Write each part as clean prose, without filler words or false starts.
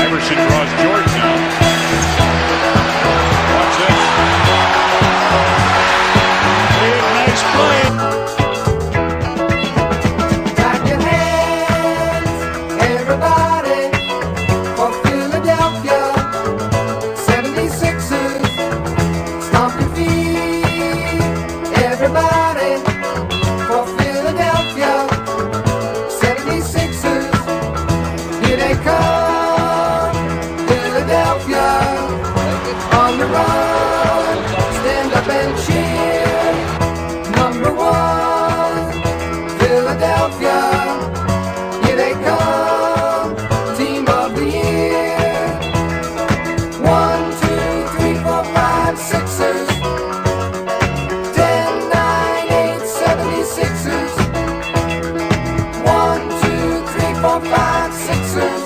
Iverson draws Jordan now. Watch this. Big, nice play. Clap your hands, everybody, for Philadelphia 76ers. Stomp your feet, everybody, for Philadelphia 76ers. Here they come, Philadelphia, on the run. Stand up and cheer. Number one, Philadelphia, here they come, team of the year. 1, 2, 3, 4, 5, Sixers. 10, 9, 8, 76ers. 1, 2, 3, 4, 5, Sixers.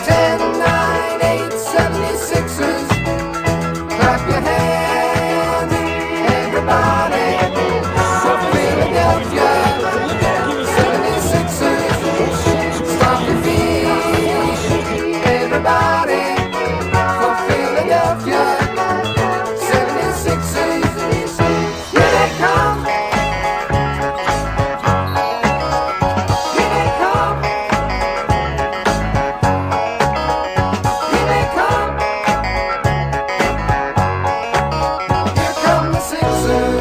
10, 9, 8, 76ers. Clap your hands, everybody, for Philadelphia 76ers. Stomp your feet, everybody, for Philadelphia 76ers. Here they come. Here they come. Here they come. Here come the Sixers.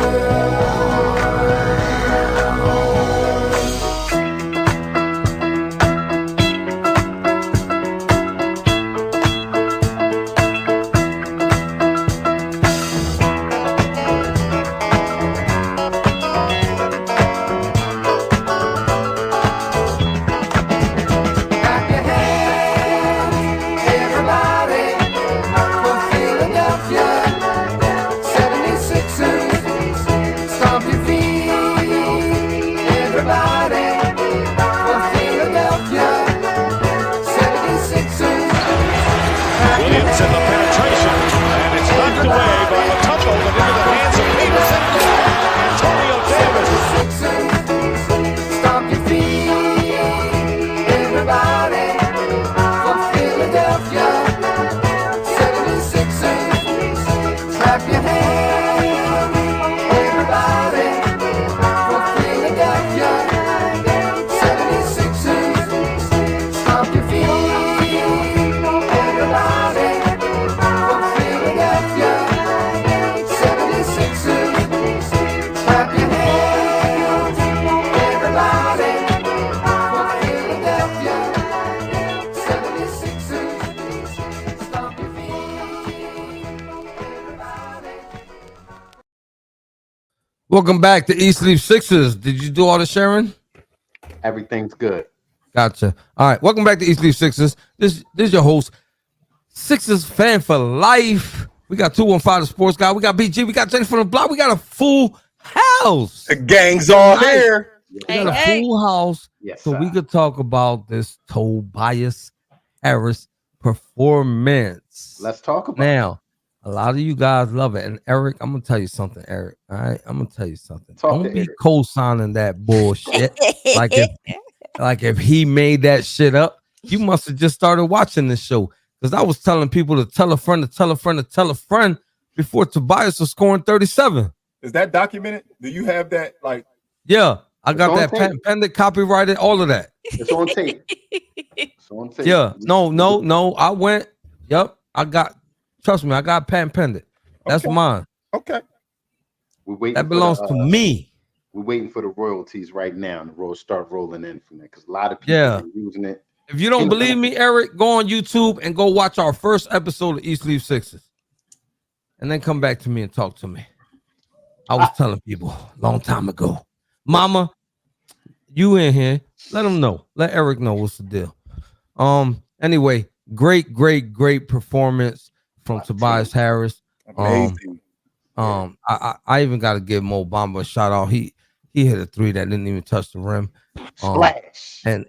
Clap your hands, everybody, for Philadelphia 76ers. Stomp your feet, everybody, for Philadelphia 76ers. Clap your Williams in the penetration, and it's knocked away by Matumbo, but into the hands of Peterson. Antonio Davis. Sixers. Stomp your feet, everybody, for Philadelphia 76ers. Clap your hands, everybody, for Philadelphia 76ers. Stomp your feet, everybody, for Philadelphia 76ers. Clap your hands, everybody, for Philadelphia 76ers. Stomp your feet, everybody. Welcome back to East Leaf Sixers. Did you do all the sharing? Everything's good. Gotcha. All right. Welcome back to East Leaf Sixers. This is your host, Sixers fan for life. We got 215 the sports guy. We got BG. We got Jenny from the block. We got a full house. The gang's all Nice. here. We got a full house. Yes, So sir. we could talk about this Tobias Harris performance. Let's talk about it. Now, a lot of you guys love it. And Eric, I'm gonna tell you something, Eric. All right, I'm gonna tell you something. Talk Don't to be Eric. co-signing that bullshit. like if he made that shit up, you must have just started watching this show. Because I was telling people to tell a friend to tell a friend to tell a friend before Tobias was scoring 37. Is that documented? Do you have that? Like, Yeah, I got on that tape. patent pending, copyrighted, all of that. It's on tape. It's on tape. Yeah, no. I went. Yep, I got. Trust me, I got patent pending. That's Okay. mine. okay, We're waiting That belongs for to the, me. We're waiting for the royalties right now, and the royals start rolling in from there because a lot of people Yeah. are using it. If you don't believe me, Eric, go on YouTube and go watch our first episode of East Leaf Sixers, and then come back to me and talk to me. I was telling people a long time ago, Mama, you in here? Let them know. Let Eric know what's the deal. Anyway, great performance from Tobias Harris. amazing. I even got to give Mo Bamba a shout out. He He hit a three that didn't even touch the rim. Splash. And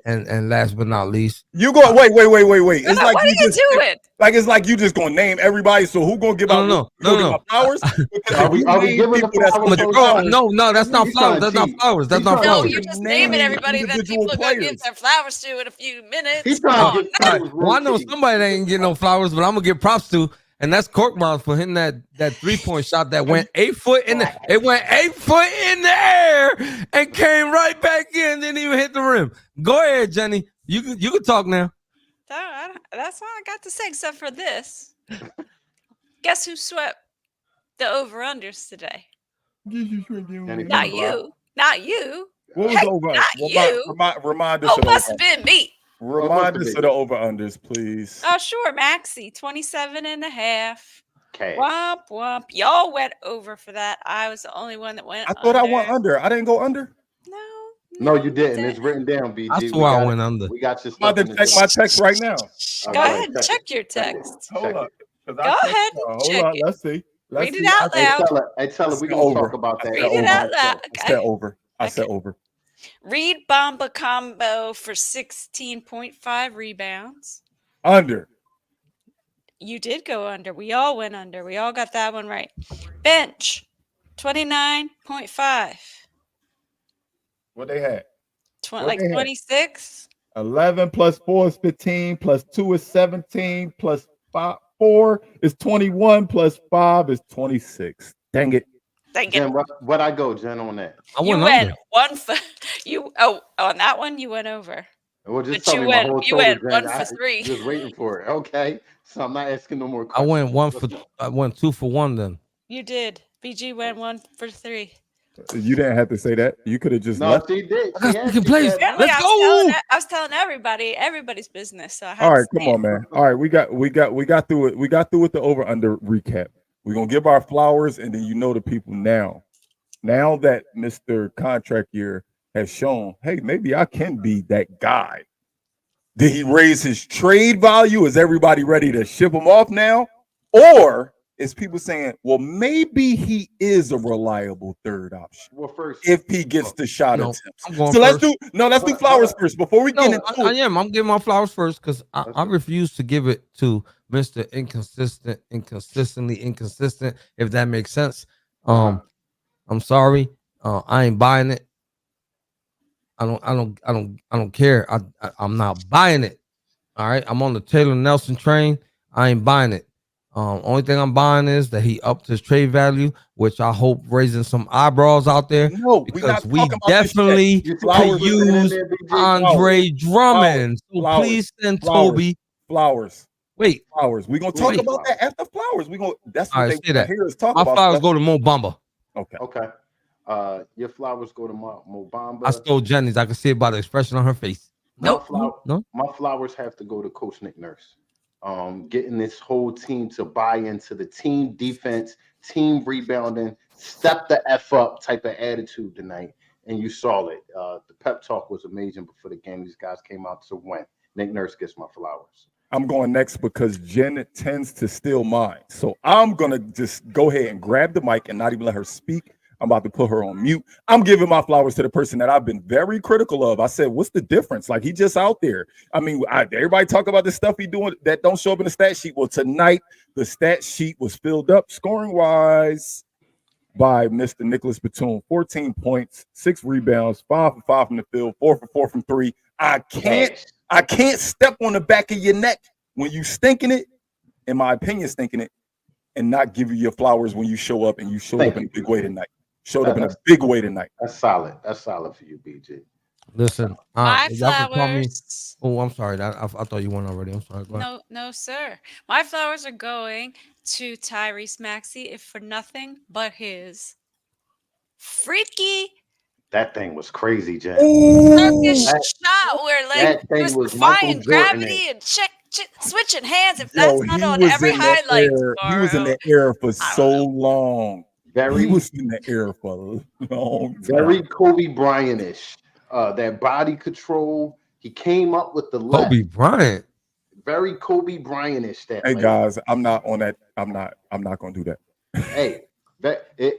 last but not least, You go wait. It's What like are you you just doing? like it's like you just gonna name everybody. So who gonna give out? No. My flowers? Because Are we giving the flowers? no, that's not He's flowers. trying That's to not cheat. flowers. That's He's not trying to No, flowers. cheat. you're just Naming naming everybody that individual people are gonna give players. their flowers to in a few minutes. He's trying to get All right. flowers. Well, I know somebody that ain't getting no flowers, but I'm gonna give props to, and that's Korkmaz for hitting that 3-point shot that went 8 foot in the. It went 8 foot in the air and came right back in. Didn't even hit the rim. Go ahead, Jenny. You can talk now. That's all I got to say, except for this. Guess who swept the over-unders today? Not you. Not you. What was Heck, over? not you. Remind us Oh, of the must have over. been me. Remind us of the over-unders, please. Oh, sure, Maxie, 27.5. Cash. Womp womp. Y'all went over for that. I was the only one that went I thought I went under. I didn't go under. No, you didn't. It's written down, BG. I swear I went under. We got your I'm about stuff. to check my text right now. Go ahead and check your text. Hold up. Go ahead and Hold check on. it. Let's see. Read it out Hey, loud. tell her, we It's gonna over. talk about that. Read it out loud. I said over. I said over. Reed Bamba combo for 16.5 rebounds. Under. You did go under. We all went under. We all got that one right. Bench, 29.5. What they had? Like they had? 26. 11 plus 4 is 15, plus 2 is 17, plus 4 is 21, plus 5 is 26. Dang it. Thank Jen, you. what I go, Jen, on that? I You went went under. one for you. On that one, you went over. Well, just But tell you me went- my whole you total, went Jen. 1 for I 3. Just waiting for it. Okay. So I'm not asking no more I questions. went 2 for 1 then. You did. BG went 1 for 3. You didn't have to say that. You could have just No, left. she did. I got She fucking actually plays. said- Apparently, Let's I was telling everybody's business. So I had All to right, come say on, man. All right, we got through it. We got through with the over under recap. We're gonna give our flowers, and then you know the people now. Now that Mr. Contract Year has shown, hey, maybe I can be that guy. Did he raise his trade value? Is everybody ready to ship him off now? Or is people saying, well, maybe he is a reliable third option Well, first, if he gets the shot No, attempts? I'm going So let's first. do flowers first before we get No, into I it. am. I'm giving my flowers first because I Okay. refuse to give it to Mr. Inconsistently inconsistent, if that makes sense. I'm sorry. I ain't buying it. I don't care. I'm not buying it. All right. I'm on the Taylor Nelson train. I ain't buying it. Only thing I'm buying is that he upped his trade value, which I hope raising some eyebrows out there. No, Because we definitely You could use Andre Drummond. So Flowers. please send Flowers. Toby. Flowers. Wait, Flowers. We're gonna talk Wait. about that after flowers. We're gonna that's All what right, they say that. hear us talk my about. flowers stuff. go to Mo Bamba. Okay. Okay. Your flowers go to Mobamba. I stole Jenny's. I can see it by the expression on her face. No, No. My flowers have to go to Coach Nick Nurse. Getting this whole team to buy into the team defense, team rebounding, step the F up type of attitude tonight. And you saw it. The pep talk was amazing before the game. These guys came out to win. Nick Nurse gets my flowers. I'm going next because Jen tends to steal mine. So I'm gonna just go ahead and grab the mic and not even let her speak. I'm about to put her on mute. I'm giving my flowers to the person that I've been very critical of. I said, what's the difference? Like, he just out there. I mean, everybody talk about the stuff he doing that don't show up in the stat sheet. Well, tonight, the stat sheet was filled up scoring-wise by Mr. Nicholas Batum. 14 points, 6 rebounds, 5 for 5 from the field, 4 for 4 from 3. I can't step on the back of your neck when you stinking it, in my opinion, stinking it, and not give you your flowers when you show up, and you showed up in a big way tonight. Showed up in a big way tonight. That's solid. That's solid for you, BG. Listen, My y'all can call me. flowers. Oh, I'm sorry. I thought you went already. I'm sorry. Go ahead. No, sir. My flowers are going to Tyrese Maxey, if for nothing but his freaky That thing was crazy, Jen. Turkish That- shot where that like thing just was Michael defying Jordan gravity and switching hands. If Yo, that's not on every highlight, He was in tomorrow. the air for I so don't long. He Very, was in the air for a long time. very Kobe Bryant-ish. That body control. He came up with the left. Kobe Bryant. Very Kobe Bryant-ish. That Hey layup. guys, I'm not on that. I'm not gonna do that. Hey,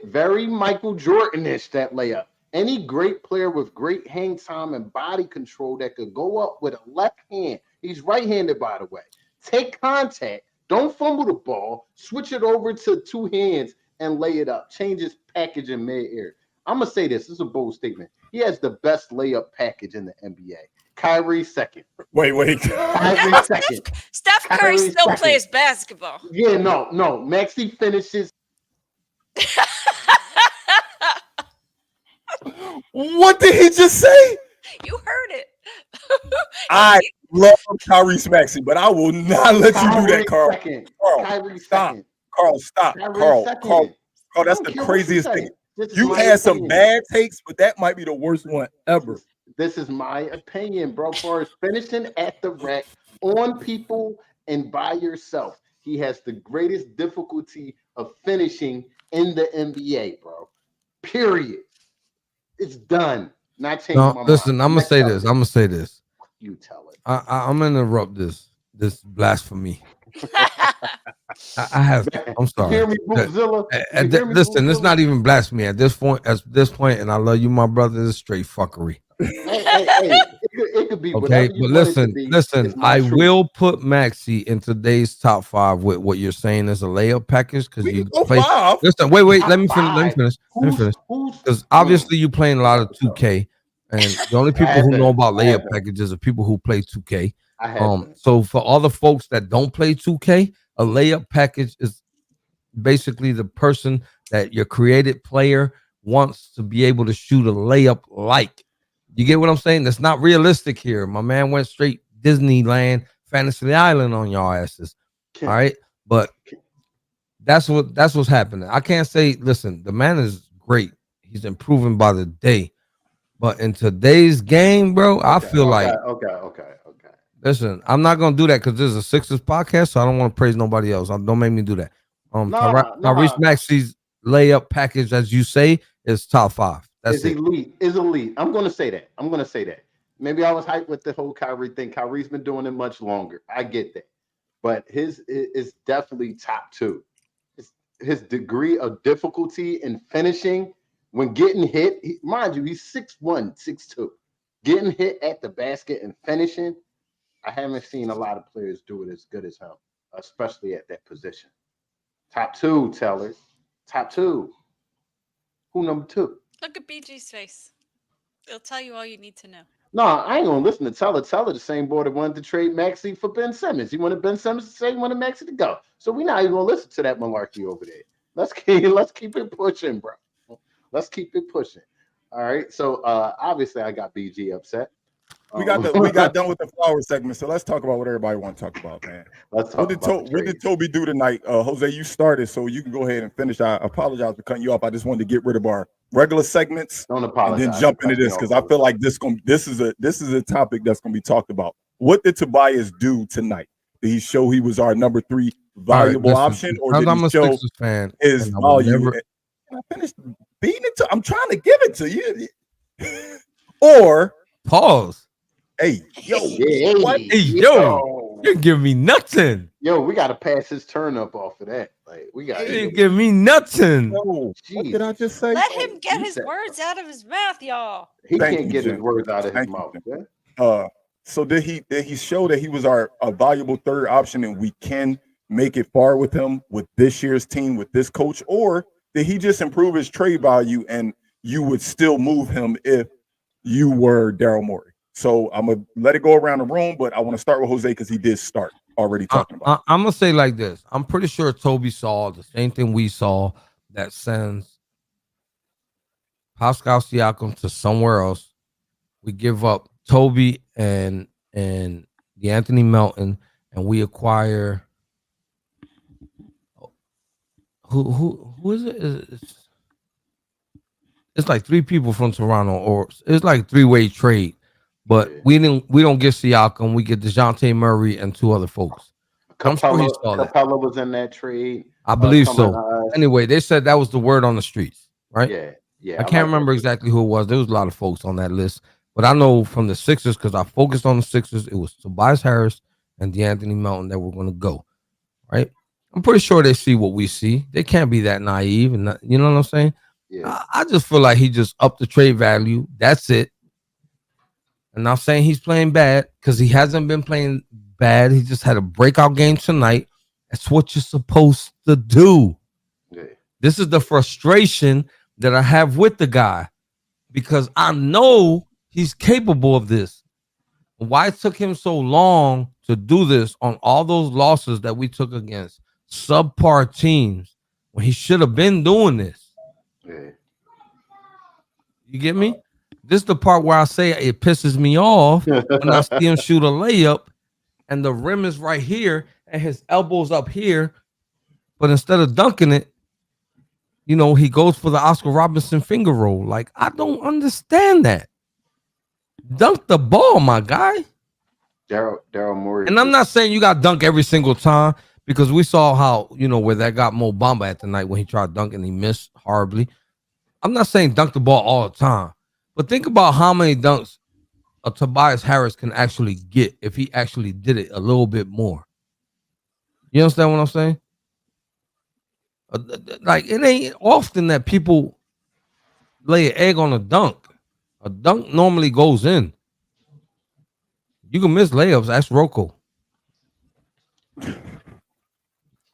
very Michael Jordan-ish that layup. Any great player with great hang time and body control that could go up with a left hand. He's right-handed, by the way. Take contact. Don't fumble the ball. Switch it over to two hands and lay it up. Change his package in mid-air. I'm going to say this. This is a bold statement. He has the best layup package in the NBA. Kyrie second. Wait. Kyrie second. Steph Curry Kyrie still second. plays basketball. Yeah, no. Maxey finishes. What did he just say? You heard it. I love Tyrese Maxey, but I will not let you do that, Carl. Second. Carl, Kyrie stop. second. Carl, stop. Kyrie Carl, second. Carl, that's I don't the care what craziest you say. thing. This is You my had some opinion. bad takes, but that might be the worst one ever. This is my opinion, bro. For finishing at the rack on people and by yourself, he has the greatest difficulty of finishing in the NBA, bro. Period. It's done. Not changing my No, listen, mind. I'm gonna Next say up. this. I'm gonna say this. You tell it. I'm gonna interrupt this blasphemy. I have. I'm sorry. Hear me, Boozilla? You hear me, Listen, it's Boozilla? not even blasphemy at this point. At this point, and I love you, my brother. It's straight fuckery. Hey, it could be Okay, whatever you but want it to be. listen. It's my I truth. will put Maxey in today's top 5 with what you're saying is a layup package because We you can go play. 5. Listen, wait. Let me Top finish. Let me five. finish. Who's Because obviously you playing a lot of 2K, and the only people who know about layup packages are people who play 2K. I have So for all the folks that don't play 2K, a layup package is basically the person that your created player wants to be able to shoot a layup like. You get what I'm saying? That's not realistic here. My man went straight Disneyland, Fantasy Island on y'all asses. All right, but that's what's happening. I can't say. Listen, the man is great. He's improving by the day. But in today's game, bro, I feel like okay. listen, I'm not gonna do that because this is a Sixers podcast, so I don't want to praise nobody else. Don't make me do that. Tyrese Maxey's layup package, as you say, is top 5. That's Is it. elite. Is elite. I'm gonna say that. Maybe I was hyped with the whole Kyrie thing. Kyrie's been doing it much longer. I get that, but his is definitely top 2. His degree of difficulty in finishing when getting hit, mind you, he's 6'1", 6'2". Getting hit at the basket and finishing, I haven't seen a lot of players do it as good as him, especially at that position. Top 2, Teller. Top 2. Who number 2? Look at BG's face. It'll tell you all you need to know. No, I ain't gonna listen to Teller. Teller, the same boy that wanted to trade Maxey for Ben Simmons. He wanted Ben Simmons to say he wanted Maxey to go. So we're not even gonna listen to that malarkey over there. Let's keep it pushing, bro. Let's keep it pushing. All right. So obviously I got BG upset. We got done with the flower segment, so let's talk about what everybody want to talk about, man. Let's talk What did Toby do tonight? Jose, you started, so you can go ahead and finish. I apologize for cutting you off. I just wanted to get rid of our regular segments Don't and apologize. then jump into this because I feel like this is a topic that's gonna be talked about. What did Tobias do tonight? Did he show he was our number 3 valuable option, or did I'm he a show Sixers fan, his and I will value? never- And I finished beating it to. I'm trying to give it to you. Or Pause. hey, yo, Yeah, what? Hey, yo, you didn't give me nothing. Yo, we gotta pass his turn up off of that. Like we got You didn't give me nothing. Yo, what did I just say? Let him get you his said- words out of his mouth, y'all. He Thank can't you, get his Jim. words out of his Thank you, mouth. Jim. Yeah? So did he show that he was a valuable 3rd option and we can make it far with him with this year's team with this coach, or did he just improve his trade value and you would still move him if you were Daryl Morey? So I'm gonna let it go around the room, but I want to start with Jose because he did start already talking about. I'm gonna say like this. I'm pretty sure Toby saw the same thing we saw that sends Pascal Siakam to somewhere else. We give up Toby and the Anthony Melton, and we acquire who is it? It's like 3 people from Toronto, or it's like 3-way trade. But we don't get Siakam. We get DeJounte Murray and 2 other folks. I'm sure he saw that. Capella was in that trade. I believe so. Coming, Anyway, they said that was the word on the streets, right? Yeah. I can't remember exactly who it was. There was a lot of folks on that list, but I know from the Sixers, because I focused on the Sixers, it was Tobias Harris and DeAnthony Melton that were going to go, right? I'm pretty sure they see what we see. They can't be that naive, and you know what I'm saying? Yeah. I just feel like he just upped the trade value. That's it. I'm not saying he's playing bad because he hasn't been playing bad. He just had a breakout game tonight. That's what you're supposed to do. Yeah. This is the frustration that I have with the guy because I know he's capable of this. Why it took him so long to do this on all those losses that we took against subpar teams when he should have been doing this? Yeah. You get me? This is the part where I say it pisses me off when I see him shoot a layup and the rim is right here and his elbow's up here, but instead of dunking it, you know, he goes for the Oscar Robertson finger roll. Like, I don't understand that. Dunk the ball, my guy. Daryl Morey. And I'm not saying you got to dunk every single time because we saw how, you know, where that got Mo Bamba at the night when he tried dunking and he missed horribly. I'm not saying dunk the ball all the time, but think about how many dunks a Tobias Harris can actually get if he actually did it a little bit more. You understand what I'm saying? Like, it ain't often that people lay an egg on a dunk. A dunk normally goes in. You can miss layups. Ask Rocco.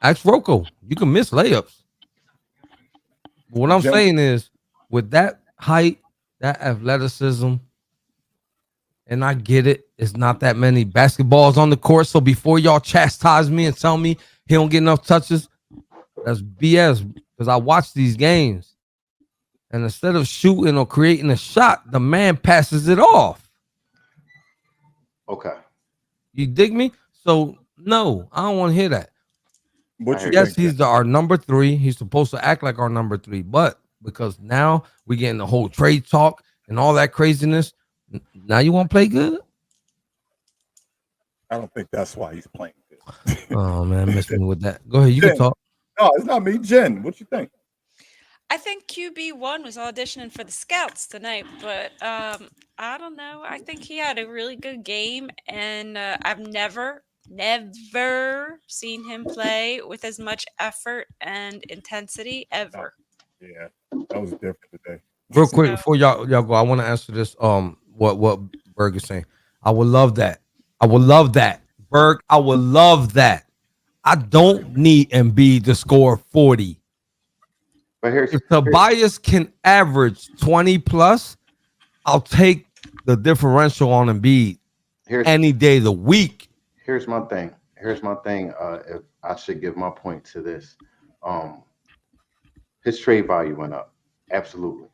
Ask Rocco. You can miss layups. But what I'm saying is, with that height, that athleticism, and I get it, it's not that many basketballs on the court. So before y'all chastise me and tell me he don't get enough touches, that's BS. Because I watch these games, and instead of shooting or creating a shot, the man passes it off. Okay. You dig me? So no, I don't want to hear that. What you Yes, think, he's our number 3. He's supposed to act like our number 3, but because now we getting the whole trade talk and all that craziness, now you want to play good? I don't think that's why he's playing good. Oh man, miss me with that. Go ahead, you can talk. No, it's not me, Jen. What you think? I think QB1 was auditioning for the Scouts tonight, but I don't know. I think he had a really good game, and I've never seen him play with as much effort and intensity ever. Yeah, that was different today. Real quick before y'all go, I want to answer this. What Berg is saying. I would love that. I would love that, Berg. I would love that. I don't need Embiid to score 40. But If Tobias can average 20 plus, I'll take the differential on Embiid any day of the week. Here's my thing. If I should give my point to this, his trade value went up, absolutely.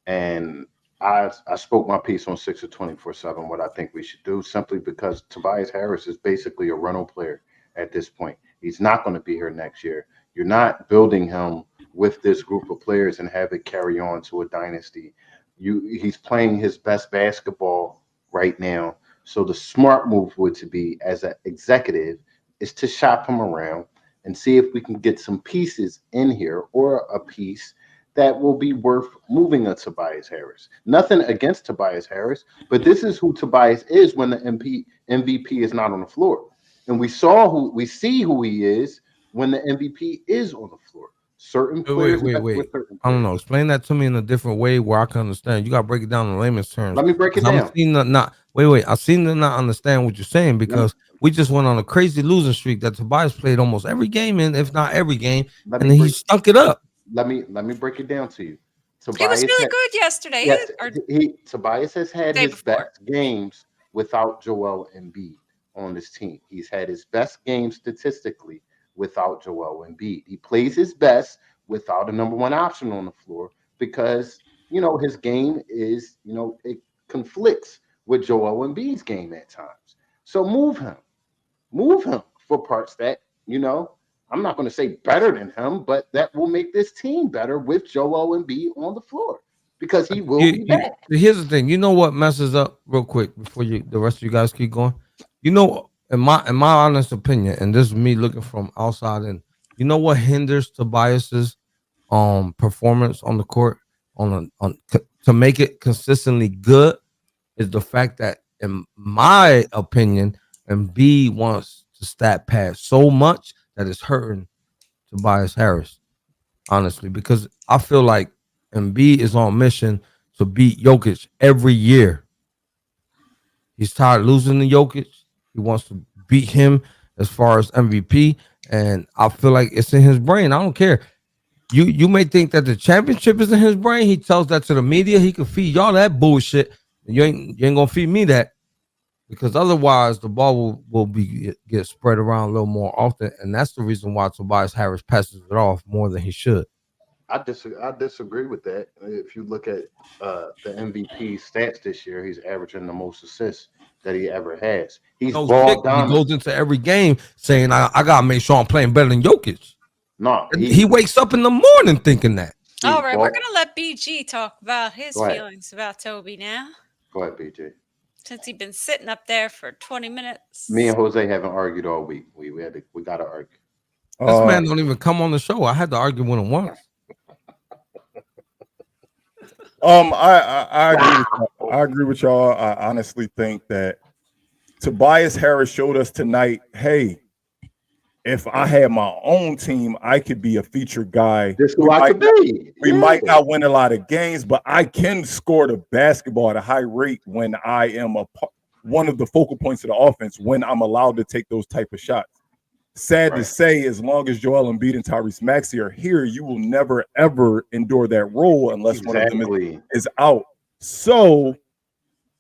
And I spoke my piece on 6 of 24/7. What I think we should do, simply because Tobias Harris is basically a rental player at this point. He's not going to be here next year. You're not building him with this group of players and have it carry on to a dynasty. He's playing his best basketball right now. So the smart move would to be, as an executive, is to shop him around and see if we can get some pieces in here, or a piece that will be worth moving a Tobias Harris. Nothing against Tobias Harris, but this is who Tobias is when the MVP is not on the floor. And we see who he is when the MVP is on the floor. Certain players. Wait. I don't know. Explain that to me in a different way where I can understand. You got to break it down in layman's terms. Let me break it down. I seem to not understand what you're saying, because we just went on a crazy losing streak that Tobias played almost every game, and if not every game, and then he stunk it up. Let me break it down to you. He was really good yesterday. Yes, Tobias has had his best games without Joel Embiid on this team. He's had his best games statistically without Joel Embiid. He plays his best without a number 1 option on the floor because, his game is, it conflicts with Joel Embiid's game at times. So move him for parts that, I'm not going to say better than him, but that will make this team better with Joel Embiid on the floor, because he will be back. Here's the thing. You know what messes up, real quick, before the rest of you guys keep going? In my honest opinion, and this is me looking from outside in, you know what hinders Tobias's performance on the court to make it consistently good is the fact that, in my opinion, Embiid wants to stat pad so much that it's hurting Tobias Harris. honestly, because I feel like Embiid is on a mission to beat Jokic every year. He's tired of losing to Jokic. He wants to beat him as far as MVP, and I feel like it's in his brain. I don't care. You may think that the championship is in his brain. He tells that to the media. He can feed y'all that bullshit. You ain't gonna feed me that, because otherwise the ball will get spread around a little more often, and that's the reason why Tobias Harris passes it off more than he should. I disagree with that. If you look at the MVP stats this year, he's averaging the most assists that he ever has. He's No ball shit, he dominant. goes into every game saying, I gotta make sure I'm playing better than Jokic. No, He wakes up in the morning thinking that. All right, we're ball- gonna let BG talk about his Go ahead. feelings about Toby now, Go ahead, BJ. since he's been sitting up there for 20 minutes. Me and Jose haven't argued all week. We got to argue. This man don't even come on the show. I had to argue with him once. I agree with y'all. I agree with y'all. I honestly think that Tobias Harris showed us tonight, hey, if I had my own team, I could be a featured guy. This is who I could be. We might not win a lot of games, but I can score the basketball at a high rate when I am one of the focal points of the offense, when I'm allowed to take those type of shots. Sad to say, as long as Joel Embiid and Tyrese Maxey are here, you will never, ever endure that role unless one of them is out. So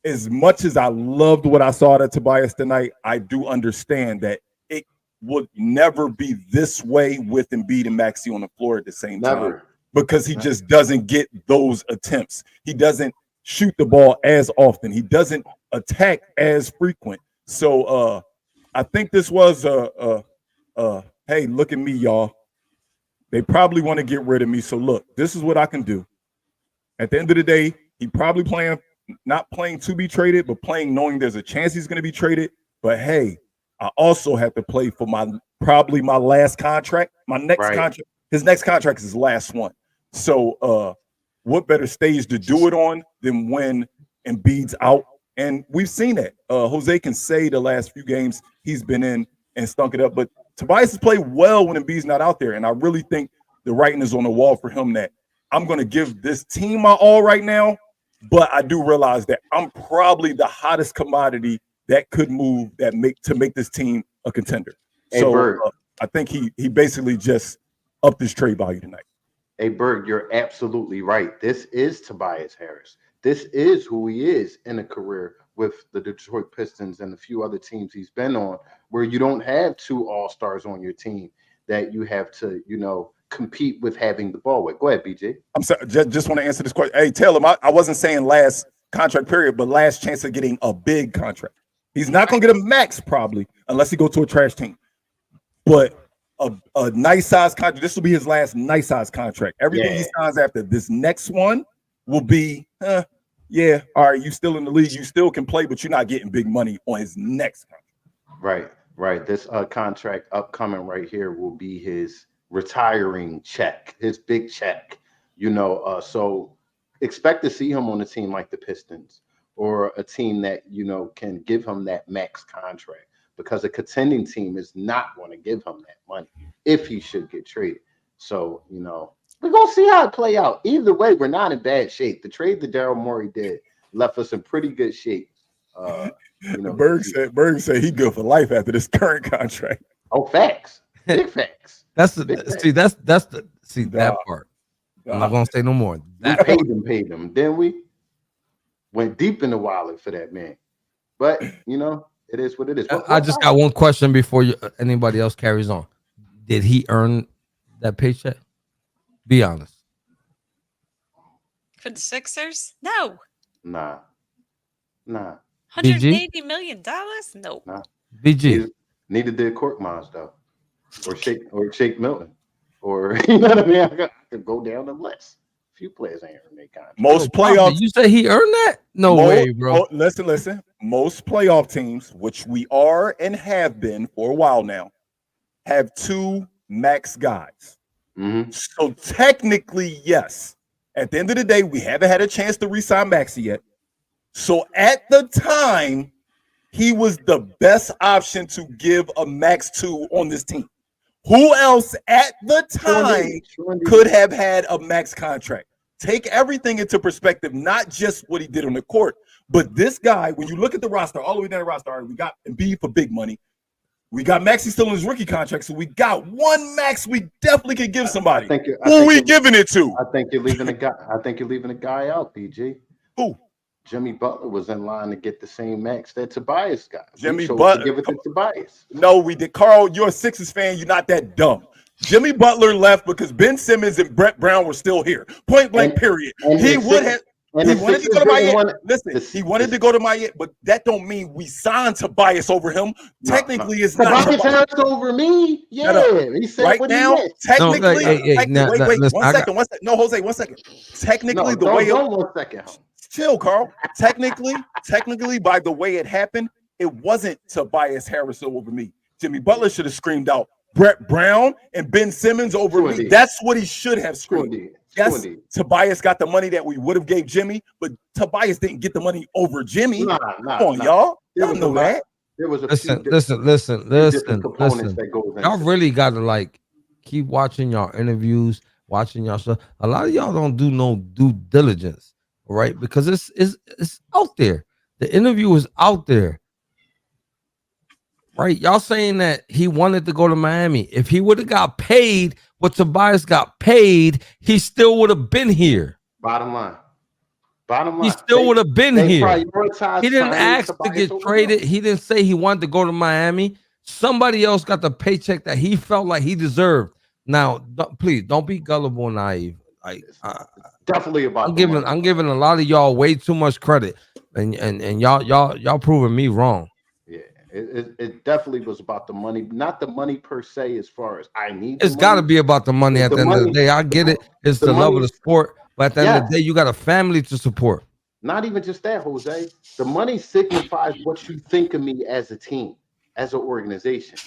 as much as I loved what I saw at Tobias tonight, I do understand that it would never be this way with Embiid and Maxey on the floor at the same time, because he just doesn't get those attempts. He doesn't shoot the ball as often. He doesn't attack as frequent. So I think this was hey, look at me, y'all. They probably want to get rid of me. So look, this is what I can do. At the end of the day, he probably not playing to be traded, but playing knowing there's a chance he's going to be traded. But hey, I also have to play for probably my last contract, my next contract. His next contract is his last one. So what better stage to do it on than when Embiid's out? And we've seen that. Jose can say the last few games he's been in and stunk it up, but Tobias has played well when Embiid's not out there. And I really think the writing is on the wall for him that I'm going to give this team my all right now, but I do realize that I'm probably the hottest commodity that could move to make this team a contender. Hey, so I think he basically just upped his trade value tonight. Hey, Berg, you're absolutely right. This is Tobias Harris. This is who he is in a career with the Detroit Pistons and a few other teams he's been on, where you don't have two all-stars on your team that you have to, compete with having the ball with. Go ahead, BJ. I'm sorry, just want to answer this question. Hey, tell him I wasn't saying last contract period, but last chance of getting a big contract. He's not going to get a max probably unless he go to a trash team. But a nice size contract. This will be his last nice size contract. Everything he signs after this next one will be, all right, you still in the league, you still can play, but you're not getting big money on his next contract. Right. This contract upcoming right here will be his retiring check, his big check. So expect to see him on a team like the Pistons or a team that can give him that max contract, because a contending team is not going to give him that money if he should get traded. So, we're going to see how it play out. Either way, we're not in bad shape. The trade that Daryl Morey did left us in pretty good shape. Berg said he good for life after this current contract. Oh, facts. Big facts. That's that part. I'm not going to say no more. We paid him. Then we went deep in the wallet for that man. But, it is what it is. I just got one question before anybody else carries on. Did he earn that paycheck? Be honest. For the Sixers? No. Nah. $180 million? No. Nah. BG. Neither did Korkmaz, though. Or Shake Milton. Or, you know what I mean? I could go down the list. A few players ain't earned their contract. Most playoffs. You say he earned that? No way, bro. Listen. Most playoff teams, which we are and have been for a while now, have two max guys. Mm-hmm. So technically, yes. At the end of the day, we haven't had a chance to re-sign Maxey yet. So at the time, he was the best option to give a max to on this team. Who else at the time Sure indeed. could have had a max contract? Take everything into perspective, not just what he did on the court, but this guy, when you look at the roster, all the way down the roster, all right, we got Embiid for big money. We got Maxey still in his rookie contract, so we got one max we definitely could give somebody. Who are we giving it to? I think you're leaving a guy. I think you're leaving a guy out, BG. Who? Jimmy Butler was in line to get the same max that Tobias got. Jimmy chose Butler- to give it to Tobias. No, we did. Carl, you're a Sixers fan. You're not that dumb. Jimmy Butler left because Ben Simmons and Brett Brown were still here. Point blank, And- period. and He the would Sixers- have. And He the wanted to Sixers go to didn't Miami. want- Listen, the- he wanted to go to Miami, but that don't mean we signed Tobias over him. Technically, it's not. Tobias Harris over me. Shut Yeah, up. he said Right what now, he meant. technically, No, hey, now, wait, listen, one second. No, Jose, 1 second. Technically, No, the way don't 1 second. chill, Carl. Technically, by the way it happened, it wasn't Tobias Harris over me. Jimmy Butler should have screamed out Brett Brown and Ben Simmons over Sure me. indeed. That's what he should have Sure screamed. indeed. Yes, Sure indeed. Tobias got the money that we would have gave Jimmy, but Tobias didn't get the money over Jimmy. Nah, Come on, nah. y'all. There Y'all was know a lot- that. There was a Listen, few listen, different components that goes Y'all into really gotta like keep watching y'all interviews, watching y'all stuff. A lot of y'all don't do no due diligence, right? Because it's out there. The interview is out there. Right? Y'all saying that he wanted to go to Miami. If he would have got paid what Tobias got paid, he still would have been here. Bottom line. Bottom line. He still would have been they here. prioritized He didn't signing ask to Tobias get over traded. him. He didn't say he wanted to go to Miami. Somebody else got the paycheck that he felt like he deserved. Now, please don't be gullible and naive. Like Definitely about I'm the giving money. a lot of y'all way too much credit, and y'all proving me wrong. Yeah, it definitely was about the money, not the money per se. As far as I need, It's got to be about the money at the, The end of the money- day. I get it. It's the the love of money- the sport, but at the end of Yes. the day, you got a family to support. Not even just that, Jose. The money signifies what you think of me as a team, as an organization.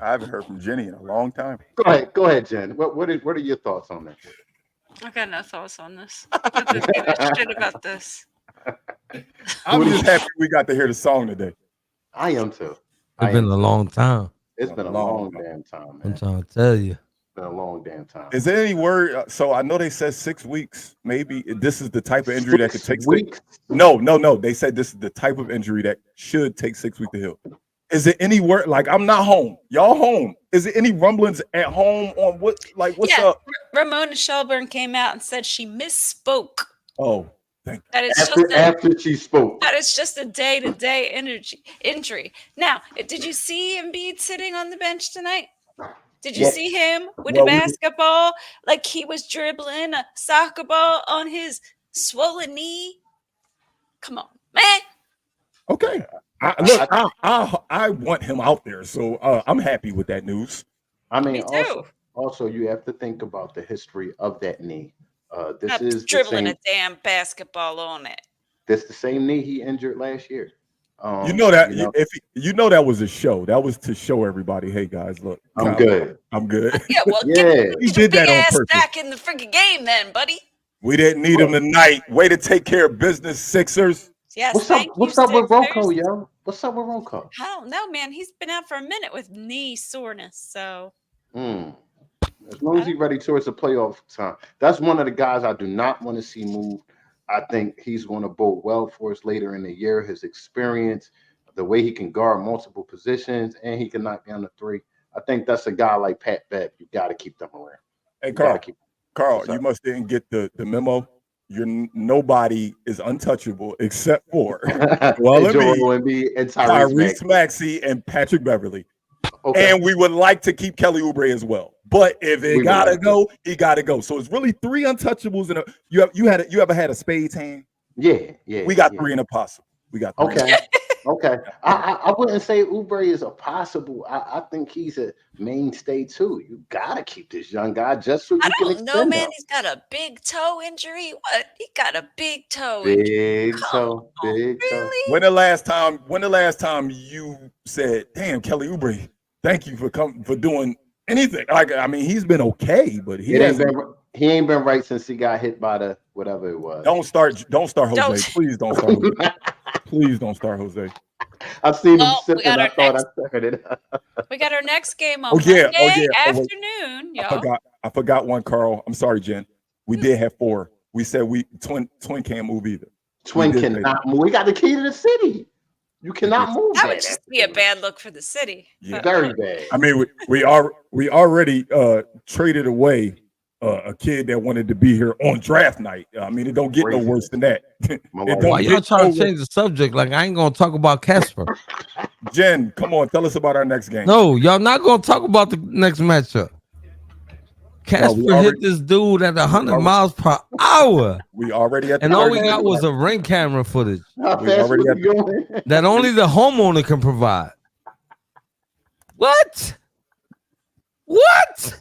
I haven't heard from Jenny in a long time. Go ahead, Jen. What are your thoughts on that? I got no thoughts on this. I don't give a shit about this. I'm just happy we got to hear the song today. I am too. It's been a long time. It's been a long damn time, I'm man. trying to tell you. It's been a long damn time. Is there any word? So I know they said 6 weeks. Maybe this is the type of injury that could take 6 weeks. No. They said this is the type of injury that should take 6 weeks to heal. Is there any word? Like, I'm not home. Y'all home. Is there any rumblings at home on what's Yeah, up? Ramona Shelburne came out and said she misspoke. Oh, thank you. That it's After she spoke. that it's just a day-to-day injury. Now, did you see Embiid sitting on the bench tonight? Did you Well- see him with well, the we- basketball like he was dribbling a soccer ball on his swollen knee? Come on, man. Okay. I want him out there, so I'm happy with that news. I mean, Me too. also, you have to think about the history of that knee. This Not is the dribbling same, a damn basketball on it. this the same knee he injured last year. You know that you know, if you know that was a show. That was to show everybody, hey guys, look, I'm good. I'm good. Yeah, well, Yeah. get He your did big that on ass purpose. back in the freaking game, then, buddy. We didn't need him tonight. Way to take care of business, Sixers. Yes, What's thank up? you, What's up with Sixers. Rocco, yo? What's up with Rocco? I don't know, man. He's been out for a minute with knee soreness. So As long as he's ready towards the playoff time, that's one of the guys I do not want to see move. I think he's going to bode well for us later in the year. His experience, the way he can guard multiple positions, and he can knock down the three. I think that's a guy like Pat Bev. You got to keep them around. Hey, You gotta keep. Carl, What's you up? must didn't get the memo. Nobody is untouchable except for Well, And Joel Embiid and Tyrese Tyrese Maxey. Maxey and Patrick Beverly. Okay. And we would like to keep Kelly Oubre as well. But if We it would gotta like to. go, he gotta go. So it's really 3 untouchables in a you ever had a spades hand? Yeah. We got yeah. 3 in a possible. We got 3. Okay. Okay. I wouldn't say Oubre is a possible. I think he's a mainstay too. You gotta keep this young guy just so you I can don't know, extend man. him. He's got a big toe injury. What? He got a big toe. Big Come toe, on, big toe. Really? When the last time you said, "Damn, Kelly Oubre, thank you for doing anything"? Like, I mean, he's been okay, but he hasn't. He ain't been right since he got hit by the whatever it was. Don't start Jose. Don't. Please don't start Jose. Please don't start Jose. I seen him Oh, we sipping. got I our thought next- I said it. We got our next game on Oh, yeah. Monday Oh, yeah. Oh, wait. afternoon, I y'all. forgot one, Carl. I'm sorry, Jen. We did have 4. We said twin can't move either. Twin did say cannot move. We got the key to the city. You cannot move. That would just be a bad look for the city. Yeah. But- Very bad. I mean, we already traded away a kid that wanted to be here on draft night. I mean, it don't get no Crazy. worse than that. My It wife- don't Why get y'all trying to no change the subject? Like I ain't gonna talk about Casper. Jen, come on, tell us about our next game. No, y'all not gonna talk about the next matchup. Casper hit already- this dude at 100 already- miles per hour, We already at the and all we third got game. was a ring camera footage How We fast already was he going? that only the homeowner can provide. What? What?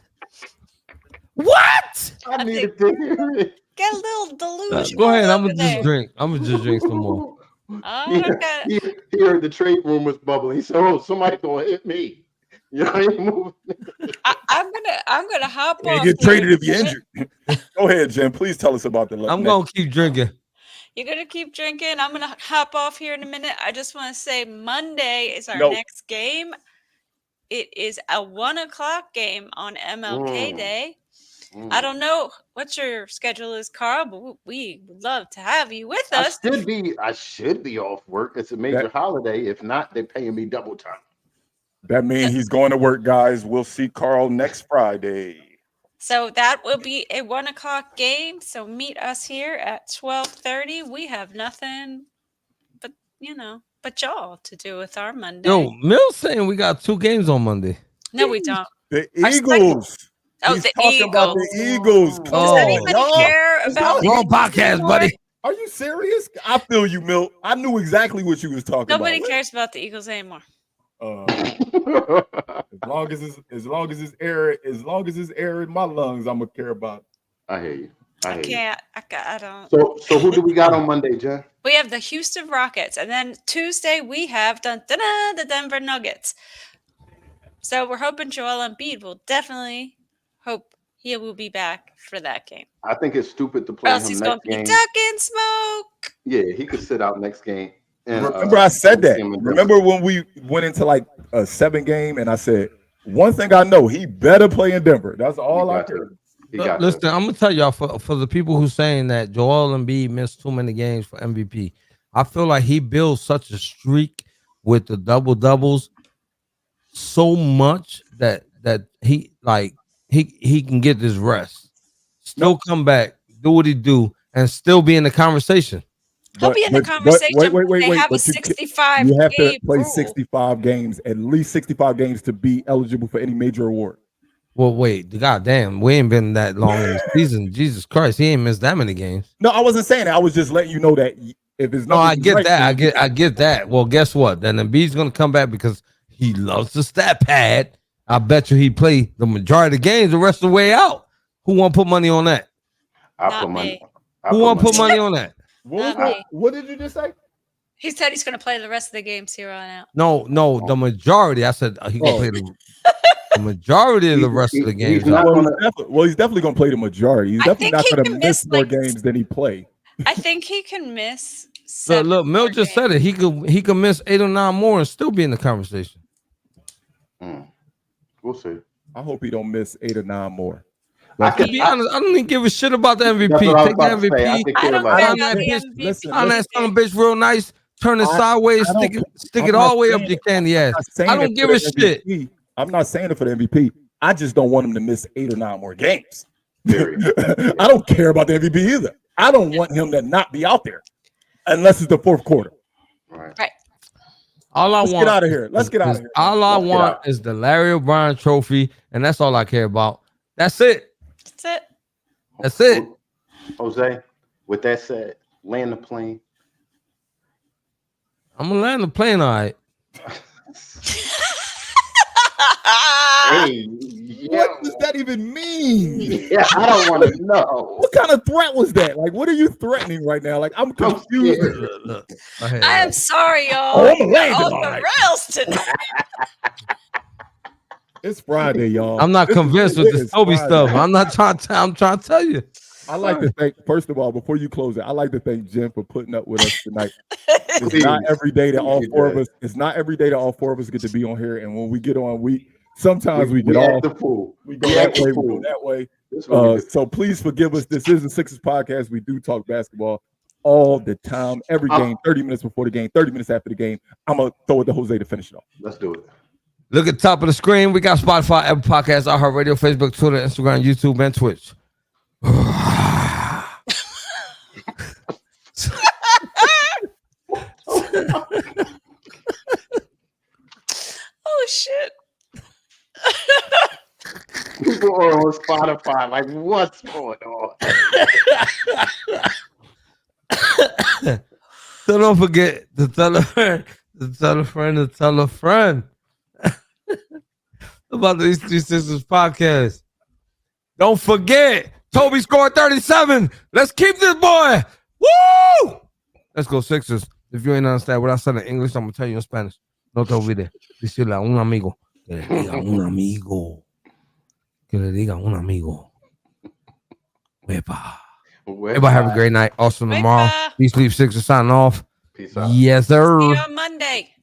What? I needed to hear it. Get a little delusion. Go ahead. I'm over gonna just there. drink. I'm gonna just drink some more. Oh, okay. He heard the trade rumors bubbling. He said, "Oh, somebody gonna hit me." You know, he moving. I'm gonna hop You off. get here traded if in a you're minute. injured. Go ahead, Jen. Please tell us about the. I'm next- gonna keep drinking. You're gonna keep drinking. I'm gonna hop off here in a minute. I just want to say Monday is our No. next game. It is a 1:00 game on MLK Mm. Day. I don't know what your schedule is, Carl, but we would love to have you with I us. should be off work. It's a major That- holiday. If not, they're paying me double time. That means he's going to work, guys. We'll see Carl next Friday. So that will be a 1:00 game. So meet us here at 12:30. We have nothing but y'all to do with our Monday. Yo, Mill's saying we got 2 games on Monday. No, we don't. The Our Eagles. Oh, He's the talking about the Eagles. Come Does Oh, on, anybody y'all. care about the Wrong Eagles podcast, anymore? buddy. Are you serious? I feel you, Milt. I knew exactly what you was talking Nobody about. cares about the Eagles anymore. As long as it's air in my lungs, I'm gonna care about it. I hear you. I can't. I don't. So who do we got on Monday, Jen? We have the Houston Rockets, and then Tuesday we have the Denver Nuggets. So we're hoping Joel Embiid will definitely hope he will be back for that game. I think it's stupid to Or play else him he's going next to be game. ducking smoke. Yeah, he could sit out next game. And, Remember, I said that. him and Remember when we went into like a 7-game, and I said one thing I know: he better play in Denver. That's all I got care. to. He got Listen, to. I'm gonna tell y'all for the people who saying that Joel Embiid missed too many games for MVP. I feel like he builds such a streak with the double doubles so much that he can get this rest, still come back, do what he do, and still be in the conversation. He'll be in the conversation. Wait. They have a But 65 you have to game play rule. 65 games, at least 65 games, to be eligible for any major award. Well, wait, goddamn, we ain't been that long in the season. Jesus Christ, he ain't missed that many games. No, I wasn't saying that. I was just letting you know that if it's No, not, I get that. I get that. Well, guess what? Then Embiid's gonna come back because he loves the stat pad. I bet you he play the majority of the games the rest of the way out. Who want to put money on that? I Not put money. me. Who want to put money on that? Not me. What did you just say? He said he's going to play the rest of the games here on out. No, the majority. I said he gonna play the majority of the rest of the games. he's not- He's definitely going to play the majority. He's I definitely think not he going to can miss miss, more like, games than he play. I think he can miss. Look, 7 Mill more just games. said it. He could miss 8 or 9 more and still be in the conversation. We'll see. I hope he don't miss 8 or 9 more. I To could, be honest, I don't even give a shit about the MVP. that's what I was Take the about to say. I MVP. could I care don't less. care Find about that the bitch- MVP. listen, On that son of a bitch real nice. Turn it sideways. I don't- Stick I'm it not all the way up saying- your candy ass. I'm not saying I it don't for give the a shit. MVP. I'm not saying it for the MVP. I just don't want him to miss 8 or 9 more games. Period. I don't care about the MVP either. I don't want him to not be out there unless it's the fourth quarter. Right. All I Let's want. get out of here. Let's get out of is- here. All I Let's get want out. is the Larry O'Brien Trophy, and that's all I care about. That's it. That's it. That's it. Jose, with that said, land the plane. I'm gonna land the plane. All right. Hey, What does that even mean? Yeah, I don't want to know. What kind of threat was that? Like, what are you threatening right now? Like, I'm confused. scared. Look. Go ahead. I am sorry, y'all. Oh, I'm landing Off all the right. rails tonight. It's Friday, y'all. I'm not This is convinced what with it this is, Toby Friday. stuff. I'm not trying to. I'm trying to tell you. I like to thank, first of all, before you close it, I like to thank Jen for putting up with us tonight. It's Please. not every day that all Please, four of Jen. us. It's not every day that all four of us get to be on here. And when we get on, sometimes we get act off. the fool. We go We that act the way. We go fool. that way. That's what we do. So please forgive us. This is the Sixers podcast. We do talk basketball all the time, every game, 30 minutes before the game, 30 minutes after the game. I'm gonna throw it to Jose to finish it off. Let's do it. Look at the top of the screen. We got Spotify, Apple Podcasts, iHeartRadio, Facebook, Twitter, Instagram, YouTube, and Twitch. Oh shit. People are on Spotify. Like, what's going on? So don't forget to tell a friend, to tell a friend, to tell a friend about the East 366 podcast. Don't forget, Toby scored 37. Let's keep this boy. Woo! Let's go Sixers. If you ain't understand what I said in English, I'm gonna tell you in Spanish. No te olvides. Decirle a un amigo. Que le diga un amigo. Que le diga un amigo. Wepa. Everybody have a great night. Awesome tomorrow. Wepa. East Leaf Sixers signing off. Peace out. Yes, sir. See you on Monday.